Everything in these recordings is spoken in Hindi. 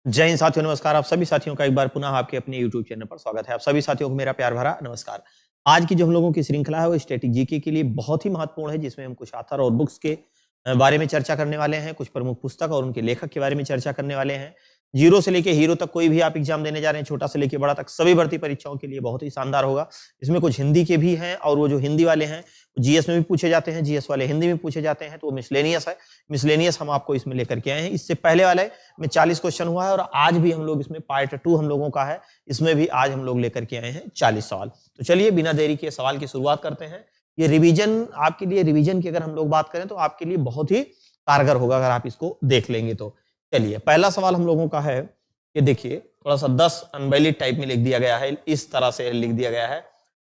जय हिंद साथियों, नमस्कार। आप सभी साथियों का एक बार पुनः आपके अपने YouTube चैनल पर स्वागत है। आप सभी साथियों को मेरा प्यार भरा नमस्कार। आज की जो हम लोगों की श्रृंखला है वो स्टैटिक जीके के लिए बहुत ही महत्वपूर्ण है, जिसमें हम कुछ ऑथर और बुक्स के बारे में चर्चा करने वाले हैं, कुछ प्रमुख पुस्तक और उनके लेखक के बारे में चर्चा करने वाले हैं। जीरो से लेके हीरो तक कोई भी आप एग्जाम देने जा रहे हैं, छोटा से लेके बड़ा तक, सभी भर्ती परीक्षाओं के लिए बहुत ही शानदार होगा। इसमें कुछ हिंदी के भी हैं और वो जो हिंदी वाले हैं जीएस में भी पूछे जाते हैं, जीएस वाले हिंदी में पूछे जाते हैं, तो वो मिसलेनियस है। मिसलेनियस हम आपको इसमें लेकर के आए हैं। इससे पहले वाले में 40 क्वेश्चन हुआ है और आज भी हम लोग इसमें पार्ट 2 हम लोगों का है, इसमें भी आज हम लोग लेकर के आए हैं 40 सवाल। तो चलिए बिना देरी के सवाल की शुरुआत करते हैं। ये रिवीजन आपके लिए, रिवीजन की अगर हम लोग बात करें तो आपके लिए बहुत ही कारगर होगा अगर आप इसको देख लेंगे तो। चलिए पहला सवाल हम लोगों का है कि देखिए, थोड़ा सा 10 अनवैलिड टाइप में लिख दिया गया है, इस तरह से लिख दिया गया है।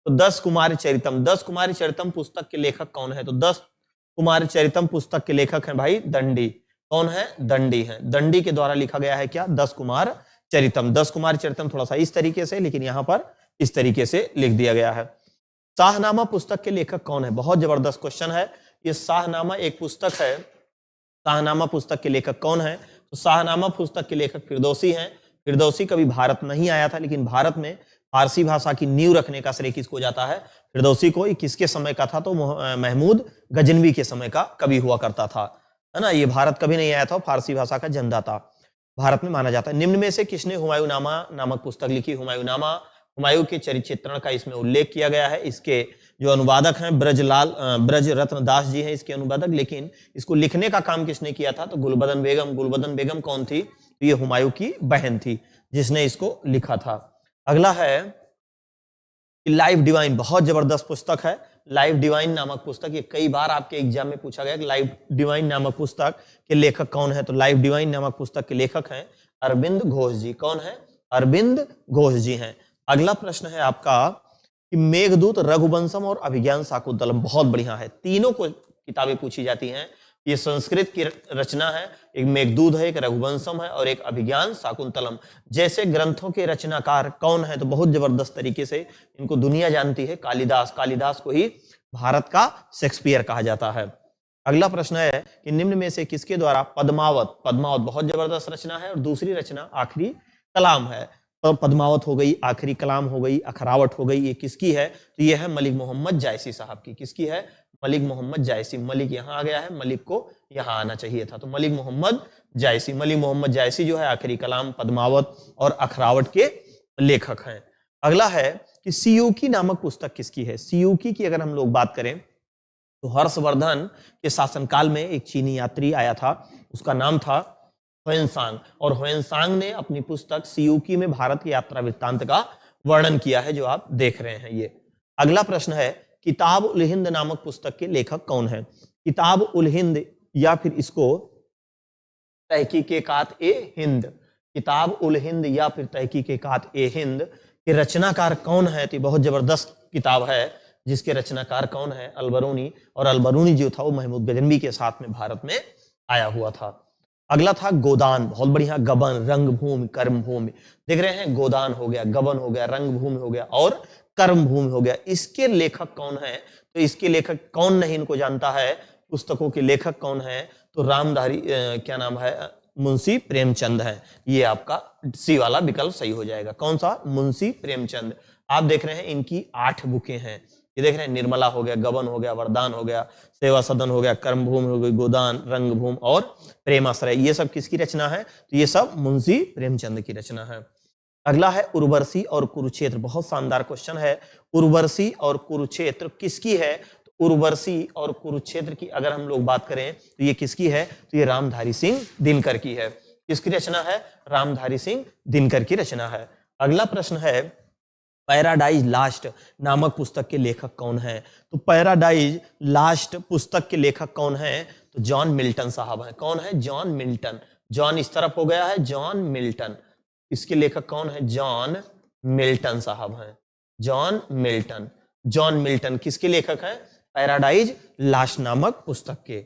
तो 10 कुमार चरितम, 10 कुमार चरितम पुस्तक के लेखक कौन है? तो 10 कुमार चरितम पुस्तक के लेखक हैं भाई दंडी। कौन है? दंडी है। दंडी के द्वारा लिखा गया है क्या? 10 कुमार चरितम। 10 कुमार चरितम थोड़ा सा इस तरीके से, लेकिन यहां पर इस तरीके से लिख दिया गया है। शाहनामा पुस्तक के लेखक कौन है? बहुत जबरदस्त क्वेश्चन है। ये शाहनामा एक पुस्तक है। शाहनामा पुस्तक के लेखक कौन है? तो शाहनामा पुस्तक के लेखक फिरदौसी हैं। फिरदौसी कभी भारत नहीं आया था, लेकिन भारत में फारसी भाषा की नींव रखने का श्रेय किसको जाता है? फिरदौसी को। ये किसके समय का था? तो महमूद गजनवी के समय का कवि हुआ करता था, है ना। ये भारत कभी नहीं आया था, फारसी भाषा का जनदाता भारत में माना जाता है। निम्न में से किसने हुमायूंनामा नामक पुस्तक लिखी? हुमायूंनामा, हुमायूं के चरित्र चित्रण का इसमें उल्लेख किया गया है। इसके जो अनुवादक हैं ब्रज रत्न दास जी हैं इसके अनुवादक, लेकिन इसको लिखने का काम किसने किया था? तो गुलबदन बेगम। गुलबदन बेगम कौन थी? तो ये हुमायूं की बहन थी जिसने इसको लिखा था। अगला है लाइफ डिवाइन, बहुत जबरदस्त पुस्तक है। लाइफ डिवाइन नामक पुस्तक, ये कई बार आपके एग्जाम में पूछा गया कि लाइफ डिवाइन नामक पुस्तक के लेखक कौन है? तो लाइफ डिवाइन नामक पुस्तक के लेखक हैं अरविंद घोष जी। कौन है? अरविंद घोष जी हैं। अगला प्रश्न है आपका कि मेघदूत, रघुवंशम और अभिज्ञान शाकुंतलम, बहुत बढ़िया है। तीनों को किताबें पूछी जाती हैं। ये संस्कृत की रचना है। एक मेघदूत है, एक रघुवंशम है और एक अभिज्ञान शाकुंतलम। जैसे ग्रंथों के रचनाकार कौन है? तो बहुत जबरदस्त तरीके से इनको दुनिया जानती है, कालिदास। कालिदास को ही भारत का शेक्सपियर कहा जाता है। अगला प्रश्न है कि निम्न में से किसके द्वारा पद्मावत, पद्मावत बहुत जबरदस्त रचना है और दूसरी रचना आखिरी कलाम है। तो पद्मावत हो गई, आखिरी कलाम हो गई, अखरावट हो गई, ये किसकी है? तो ये है मलिक मोहम्मद जायसी साहब की। किसकी है? मलिक मोहम्मद जायसी। मलिक यहाँ आ गया है, मलिक को यहाँ आना चाहिए था। तो मलिक मोहम्मद जायसी, मलिक मोहम्मद जायसी जो है आखिरी कलाम, पद्मावत और अखरावट के लेखक हैं। अगला है कि सियूकी नामक पुस्तक किसकी है? सियूकी की अगर हम लोग बात करें तो हर्षवर्धन के शासनकाल में एक चीनी यात्री आया था, उसका नाम था ह्वेनसांग, और ह्वेनसांग ने अपनी पुस्तक सियूकी में भारत की यात्रा वृत्तांत का वर्णन किया है, जो आप देख रहे हैं ये। अगला प्रश्न है किताब उल हिंद नामक पुस्तक के लेखक कौन है? किताब उल हिंद या फिर इसको तहकीकात ए हिंद, किताब उल हिंद या फिर तहकीकात ए हिंद के रचनाकार कौन है? तो बहुत जबरदस्त किताब है जिसके रचनाकार कौन है? अलबरूनी। और अलबरूनी जो था वो महमूद गजनवी के साथ में भारत में आया हुआ था। अगला था गोदान, बहुत बढ़िया। गबन, रंगभूमि, कर्मभूमि, देख रहे हैं, गोदान हो गया, गबन हो गया, रंगभूमि हो गया और कर्मभूमि हो गया। इसके लेखक कौन है? तो इसके लेखक कौन नहीं इनको जानता है? पुस्तकों के लेखक कौन है? तो रामधारी क्या नाम है? मुंशी प्रेमचंद है। ये आपका सी वाला विकल्प सही हो जाएगा। कौन सा? मुंशी प्रेमचंद। आप देख रहे हैं इनकी 8 बुकें हैं। ये देख रहे हैं, निर्मला हो गया, गबन हो गया, वरदान हो गया, सेवा सदन हो गया, कर्मभूमि हो गई, गोदान, रंगभूमि और प्रेमाश्रय। ये सब किसकी रचना है? तो ये सब मुंशी प्रेमचंद की रचना है। अगला है उर्वशी और कुरुक्षेत्र, बहुत शानदार क्वेश्चन है। उर्वशी और कुरुक्षेत्र किसकी है? तो उर्वशी और कुरुक्षेत्र की अगर हम लोग बात करें तो ये किसकी है? तो ये रामधारी सिंह दिनकर की है। किसकी रचना है? रामधारी सिंह दिनकर की रचना है। अगला प्रश्न है पैराडाइज लास्ट नामक पुस्तक के लेखक कौन है? तो पैराडाइज लास्ट पुस्तक के लेखक कौन है? तो जॉन मिल्टन साहब हैं। कौन है? John Milton. जॉन इस तरफ हो गया है, जॉन मिल्टन। इसके लेखक कौन है? जॉन मिल्टन साहब हैं। John Milton. जॉन मिल्टन किसके लेखक हैं? पैराडाइज लास्ट नामक पुस्तक के।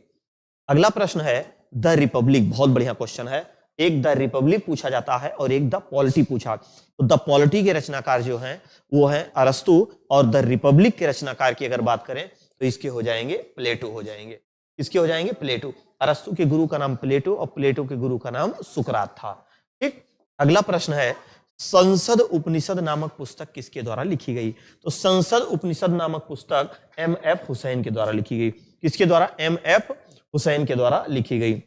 अगला प्रश्न है द रिपब्लिक, बहुत बढ़िया क्वेश्चन है। एक द रिपब्लिक पूछा जाता है और एक द पॉलिटी पूछा। तो द पॉलिटी के रचनाकार जो हैं वो हैं अरस्तु, और द रिपब्लिक के रचनाकार की अगर बात करें तो इसके हो जाएंगे प्लेटो हो जाएंगे। इसके हो जाएंगे प्लेटो। अरस्तु के गुरु का नाम प्लेटो और प्लेटो के गुरु का नाम सुकरात था। ठीक, अगला प्रश्न है, संसद उपनिषद नामक पुस्तक किसके द्वारा लिखी गई? तो संसद उपनिषद नामक पुस्तक एम.एफ. हुसैन के द्वारा लिखी गई। किसके द्वारा? एम.एफ. हुसैन के द्वारा लिखी गई।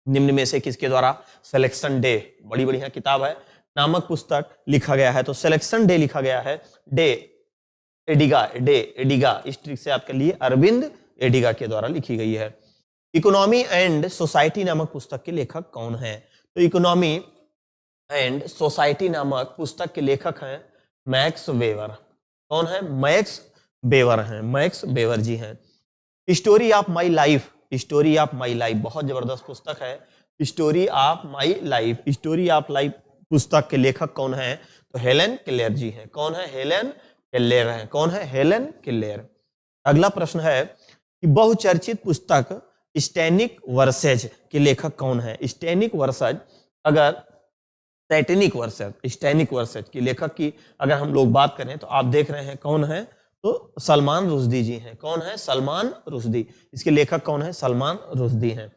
निम्न में से किसके द्वारा सिलेक्शन डे, बड़ी बढ़िया किताब है, नामक पुस्तक लिखा गया है? तो सिलेक्शन डे लिखा गया है डे एडिगा इस ट्रिक से आपके लिए अरविंद एडिगा के द्वारा लिखी गई है। इकोनॉमी एंड सोसाइटी नामक पुस्तक के लेखक कौन है? तो इकोनॉमी एंड सोसाइटी नामक पुस्तक के लेखक हैं मैक्स वेबर। कौन है? मैक्स वेबर हैं, मैक्स वेबर जी हैं। Story of my life, story of my life बहुत जबरदस्त पुस्तक है। Story of my life, story of life पुस्तक के लेखक कौन है? तो हेलेन केलर जी हैं। कौन है? हेलेन केलर हैं। कौन है? Helen Keller. अगला प्रश्न है कि बहुचर्चित पुस्तक स्टैनिक वर्सेज के लेखक कौन है? स्टैनिक वर्सेज, अगर टैटनिक वर्सेज, स्टैनिक वर्सेज के लेखक की अगर हम लोग बात करें तो आप देख रहे हैं कौन है? तो सलमान रुश्दी जी हैं। कौन है? सलमान रुश्दी। इसके लेखक कौन है? सलमान रुश्दी हैं।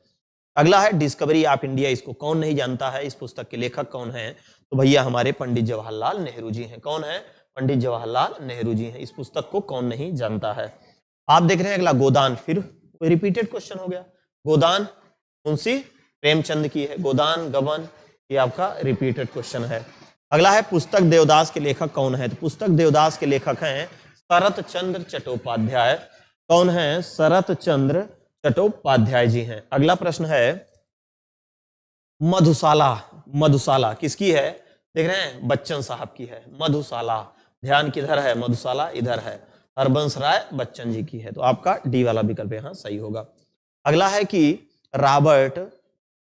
अगला है डिस्कवरी ऑफ इंडिया, इसको कौन नहीं जानता है? इस पुस्तक के लेखक कौन है? तो भैया हमारे पंडित जवाहरलाल नेहरू जी हैं। कौन है? पंडित जवाहरलाल नेहरू जी हैं। इस पुस्तक को कौन नहीं जानता है? आप देख रहे हैं अगला गोदान, फिर कोई रिपीटेड क्वेश्चन हो गया। गोदान मुंशी प्रेमचंद की है। गोदान गबन ये आपका रिपीटेड क्वेश्चन है। अगला है पुस्तक देवदास के लेखक कौन है? तो पुस्तक देवदास के लेखक हैं शरत चंद्र चट्टोपाध्याय। कौन है? शरत चंद्र चट्टोपाध्याय जी हैं। अगला प्रश्न है मधुशाला, मधुशाला किसकी है? देख रहे हैं बच्चन साहब की है मधुशाला। ध्यान किधर है? मधुशाला इधर है, हरबंस राय बच्चन जी की है। तो आपका डी वाला विकल्प यहाँ सही होगा। अगला है कि रॉबर्ट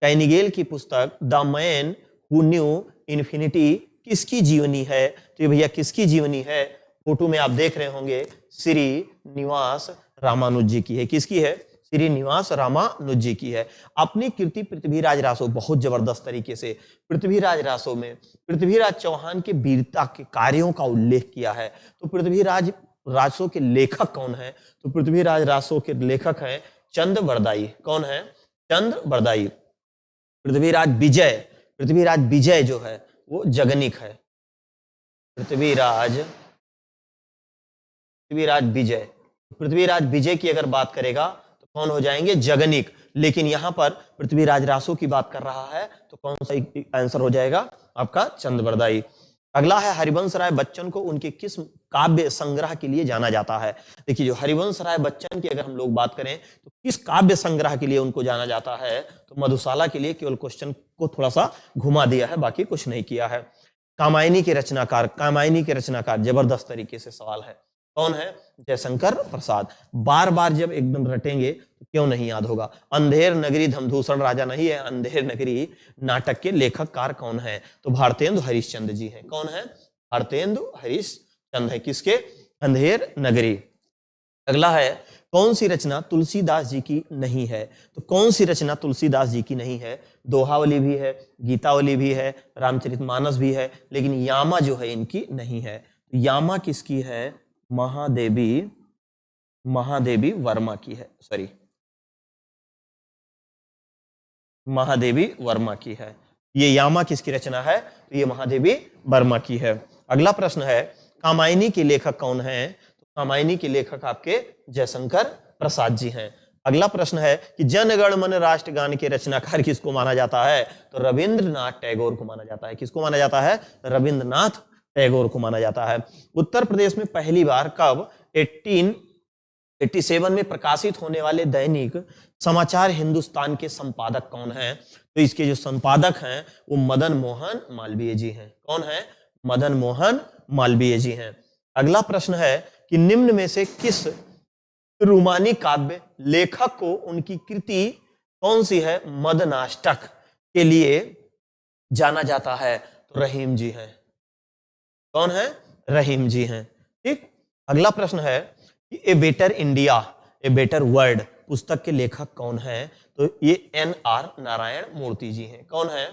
कैनिगेल की पुस्तक the man who knew infinity किसकी जीवनी है? तो ये भैया किसकी जीवनी है? फोटो में आप देख रहे होंगे श्रीनिवास रामानुज जी की है। किसकी है? श्रीनिवास रामानुज जी की है। अपनी कृति पृथ्वीराज रासो बहुत जबरदस्त तरीके से पृथ्वीराज रासो में पृथ्वीराज चौहान के वीरता के कार्यों का उल्लेख किया है। तो पृथ्वीराज रासो के लेखक कौन है? तो पृथ्वीराज रासो के लेखक हैं चंद बरदाई। कौन है? चंद बरदाई। पृथ्वीराज विजय जो है वो जगनिक है। पृथ्वीराज विजय की अगर बात करेगा तो कौन हो जाएंगे? जगनिक। लेकिन यहां पर पृथ्वीराज रासो की बात कर रहा है तो कौन सा आंसर हो जाएगा? आपका चंद बरदाई। अगला है हरिवंश राय बच्चन को उनके किस काव्य संग्रह के लिए जाना जाता है? देखिए जो हरिवंश राय बच्चन की अगर हम लोग बात करें तो किस काव्य संग्रह के लिए उनको जाना जाता है? तो मधुशाला के लिए। केवल क्वेश्चन को थोड़ा सा घुमा दिया है, बाकी कुछ नहीं किया है। कामायनी के रचनाकार जबरदस्त तरीके से सवाल है। कौन है? जयशंकर प्रसाद। बार बार जब एकदम रटेंगे तो क्यों नहीं याद होगा। अंधेर नगरी धमधूषण राजा नहीं है, अंधेर नगरी नाटक के लेखककार कौन है? तो भारतेंदु हरिश्चंद्र जी हैं। कौन है? भारतेंदु हरिश्चंद्र है। किसके? अंधेर नगरी। अगला है कौन सी रचना तुलसीदास जी की नहीं है? तो कौन सी रचना तुलसीदास जी की नहीं है? दोहावली भी है, गीतावली भी है, रामचरितमानस भी है, लेकिन यामा जो है इनकी नहीं है। यामा किसकी है? महादेवी वर्मा की है। सॉरी, महादेवी वर्मा की है। ये यामा किसकी रचना है? तो ये महादेवी वर्मा की है। अगला प्रश्न है कामायनी के लेखक कौन है? तो कामायनी के लेखक आपके जयशंकर प्रसाद जी हैं। अगला प्रश्न है कि जनगण मन राष्ट्रगान के रचनाकार किसको माना जाता है? तो रविंद्रनाथ टैगोर को माना जाता है। किसको माना जाता है? रविंद्रनाथ टैगोर को माना जाता है। उत्तर प्रदेश में पहली बार कब 1887 में प्रकाशित होने वाले दैनिक समाचार हिंदुस्तान के संपादक कौन हैं? तो इसके जो संपादक हैं वो मदन मोहन मालवीय जी हैं। कौन है? मदन मोहन मालवीय जी हैं। अगला प्रश्न है कि निम्न में से किस रूमानी काव्य लेखक को उनकी कृति कौन सी है मदनाष्टक के लिए जाना जाता है? तो रहीम जी हैं। कौन है? रहीम जी हैं। ठीक। अगला प्रश्न है कि a better India a better world पुस्तक के लेखक कौन है? तो ये NR नारायण मूर्ति जी हैं। कौन है?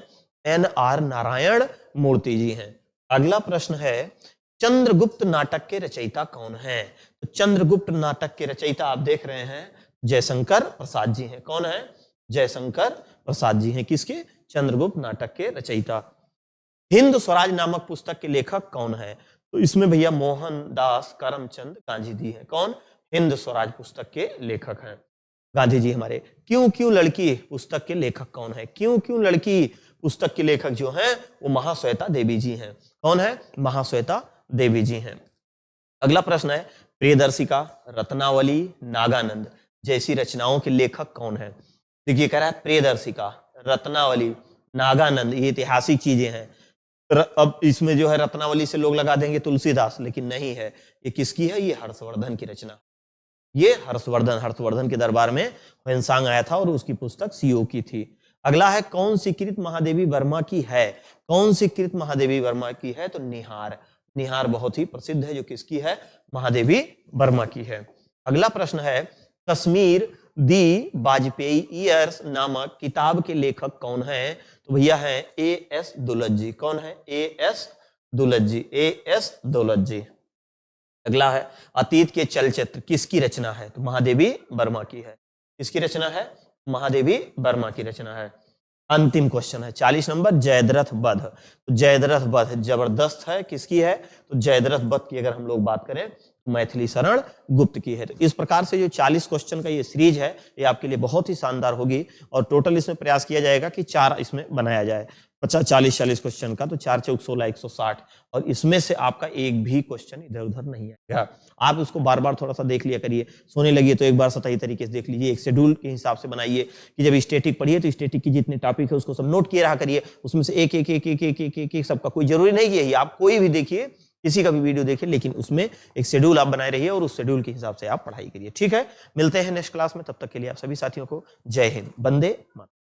NR नारायण मूर्ति जी हैं। अगला प्रश्न है चंद्रगुप्त नाटक के रचयिता कौन है? तो चंद्रगुप्त नाटक के रचयिता आप देख रहे हैं जयशंकर प्रसाद जी हैं। कौन है? जयशंकर प्रसाद जी हैं। किसके? चंद्रगुप्त नाटक के रचयिता। हिंद स्वराज नामक पुस्तक के लेखक कौन है? तो इसमें भैया मोहनदास करमचंद गांधी जी है। कौन? हिंद स्वराज पुस्तक के लेखक हैं गांधी जी हमारे। क्यों क्यों लड़की पुस्तक के लेखक कौन है? क्यों क्यों लड़की पुस्तक के लेखक जो हैं वो महाश्वेता देवी जी हैं। कौन है? महाश्वेता देवी जी हैं। अगला प्रश्न है, प्रियदर्शिका, रत्नावली, नागानंद जैसी रचनाओं के लेखक कौन है? देखिए कह रहा है प्रियदर्शिका, रत्नावली, नागानंद, ये ऐतिहासिक चीजें हैं। अब इसमें जो है रत्नावली से लोग लगा देंगे तुलसीदास, लेकिन नहीं है। ये किसकी है? ये हर्षवर्धन की रचना। ये हर्षवर्धन के दरबार में ह्वेनसांग आया था और उसकी पुस्तक सीओ की थी। अगला है, कौन सी कृत महादेवी वर्मा की है? कौन सी कृत महादेवी वर्मा की है? तो निहार। निहार बहुत ही प्रसिद्ध है, जो किसकी है? महादेवी वर्मा की है। अगला प्रश्न है, कश्मीर दी वाजपेयी ईयर्स नामक किताब के लेखक कौन है? तो भैया है ए.एस. दुलत जी। कौन है? ए.एस. दुलत जी। ए.एस. दुलत जी। अगला है, अतीत के चलचित्र किसकी रचना है? तो महादेवी वर्मा की है। किसकी रचना है? महादेवी वर्मा की रचना है। अंतिम क्वेश्चन है 40 नंबर, जयद्रथ वध। तो जयद्रथ वध जबरदस्त है, किसकी है? तो जयद्रथ वध की अगर हम लोग बात करें तो मैथिली शरण गुप्त की है। तो इस प्रकार से जो 40 क्वेश्चन का ये सीरीज है ये आपके लिए बहुत ही शानदार होगी और टोटल इसमें प्रयास किया जाएगा कि 4 इसमें बनाया जाए। 40 क्वेश्चन का, तो 4 चौक 16 160, और इसमें से आपका एक भी क्वेश्चन इधर उधर नहीं आएगा। आप उसको बार बार थोड़ा सा देख लिया करिए। सोने लगिए तो एक बार सही तरीके से देख लीजिए। एक शेड्यूल के हिसाब से बनाइए कि जब स्टैटिक पढ़िए तो स्टैटिक की जितने टॉपिक है उसको सब नोट किए रहा करिए। उसमें से एक एक एक एक एक एक एक एक सबका कोई जरूरी नहीं है, आप कोई भी देखिए, किसी का भी वीडियो देखिए, लेकिन उसमें एक शेड्यूल आप बनाए रहिए और उस शेड्यूल के हिसाब से आप पढ़ाई करिए। ठीक है, मिलते हैं नेक्स्ट क्लास में। तब तक के लिए आप सभी साथियों को जय हिंद, वंदे मातरम।